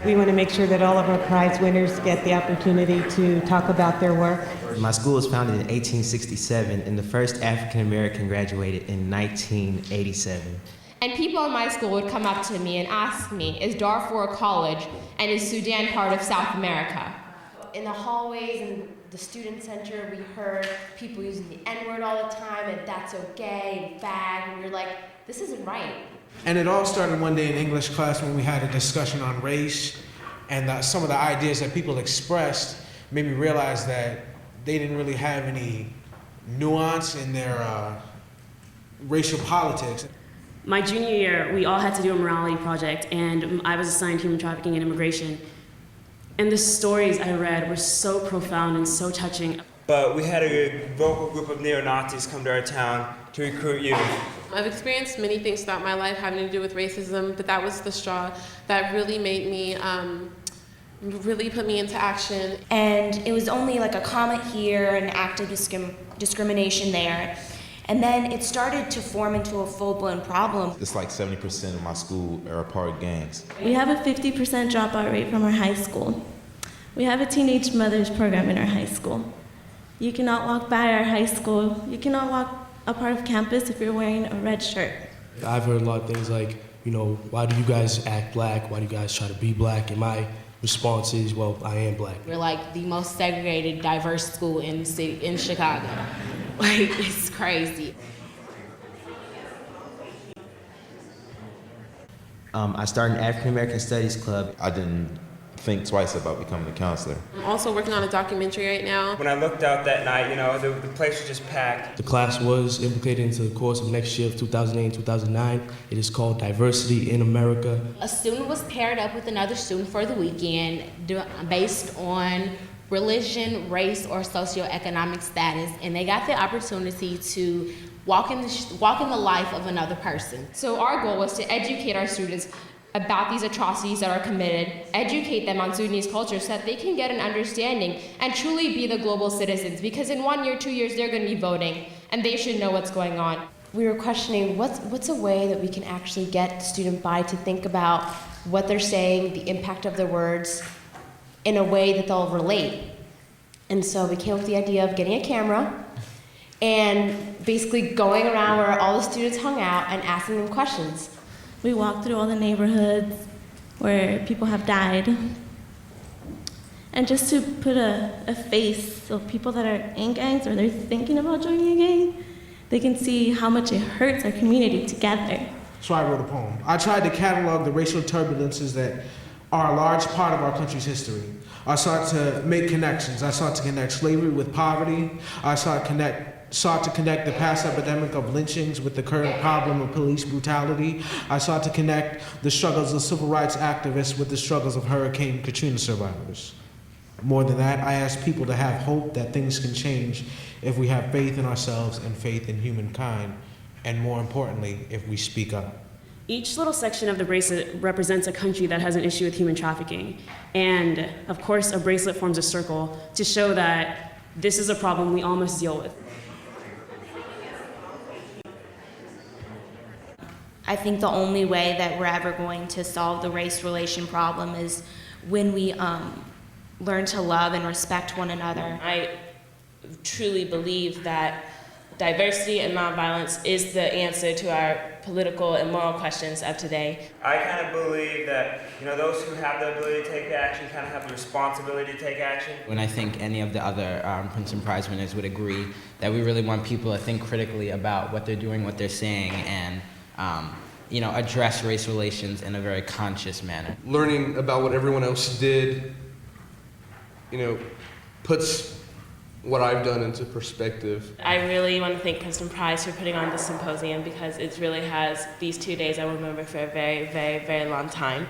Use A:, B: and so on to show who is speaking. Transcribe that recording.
A: We want to make sure that all of our prize winners get the opportunity to talk about their work.
B: My school was founded in 1867, and the first African American graduated in 1987.
C: And people in my school would come up to me and ask me, is Darfur a college, and is Sudan part of South America? In the hallways and the student center, we heard people using the N-word all the time, and that's okay, and fag, and we were like, this isn't right.
D: And it all started one day in English class when we had a discussion on race, and some of the ideas that people expressed made me realize that they didn't really have any nuance in their racial politics.
E: My junior year, we all had to do a morality project, and I was assigned human trafficking and immigration. And the stories I read were so profound and so touching.
F: But we had a vocal group of neo-Nazis come to our town to recruit youth.
G: I've experienced many things throughout my life having to do with racism, but that was the straw that really made me, really put me into action.
H: And it was only like a comment here, an act of discrimination there. And then it started to form into a full-blown problem.
I: It's like 70% of my school are a part of gangs.
J: We have a 50% dropout rate from our high school. We have a teenage mothers program in our high school. You cannot walk by our high school. You cannot walk a part of campus if you're wearing a red shirt.
K: I've heard a lot of things like, why do you guys act black? Why do you guys try to be black? And my response is, well, I am black.
L: We're like the most segregated, diverse school in the city, in Chicago. Like, it's crazy.
B: I started an African American Studies Club.
I: I didn't think twice about becoming a counselor.
G: I'm also working on a documentary right now.
F: When I looked out that night, the place was just packed.
K: The class was implicated into the course of next year of 2008 and 2009. It is called Diversity in America.
L: A student was paired up with another student for the weekend based on religion, race, or socioeconomic status, and they got the opportunity to walk in the life of another person.
C: So our goal was to educate our students about these atrocities that are committed, educate them on Sudanese culture so that they can get an understanding and truly be the global citizens, because in 1 year, 2 years, they're going to be voting, and they should know what's going on.
H: We were questioning what's a way that we can actually get the student body to think about what they're saying, the impact of their words, in a way that they'll relate. And so we came up with the idea of getting a camera and basically going around where all the students hung out and asking them questions.
J: We walked through all the neighborhoods where people have died. And just to put a face so people that are in gangs or they're thinking about joining a gang, they can see how much it hurts our community together.
D: So I wrote a poem. I tried to catalog the racial turbulences that are a large part of our country's history. I sought to make connections. I sought to connect slavery with poverty. I sought to connect the past epidemic of lynchings with the current problem of police brutality. I sought to connect the struggles of civil rights activists with the struggles of Hurricane Katrina survivors. More than that, I ask people to have hope that things can change if we have faith in ourselves and faith in humankind, and more importantly, if we speak up.
E: Each little section of the bracelet represents a country that has an issue with human trafficking. And of course, a bracelet forms a circle to show that this is a problem we all must deal with.
H: I think the only way that we're ever going to solve the race relation problem is when we learn to love and respect one another.
M: I truly believe that diversity and nonviolence is the answer to our political and moral questions of today.
F: I kind of believe that, those who have the ability to take action kind of have the responsibility to take action.
B: And I think any of the other Princeton Prize winners would agree that we really want people to think critically about what they're doing, what they're saying, and address race relations in a very conscious manner.
N: Learning about what everyone else did, puts what I've done into perspective.
M: I really want to thank Princeton Prize for putting on this symposium because it really has these 2 days I will remember for a very, very, very long time.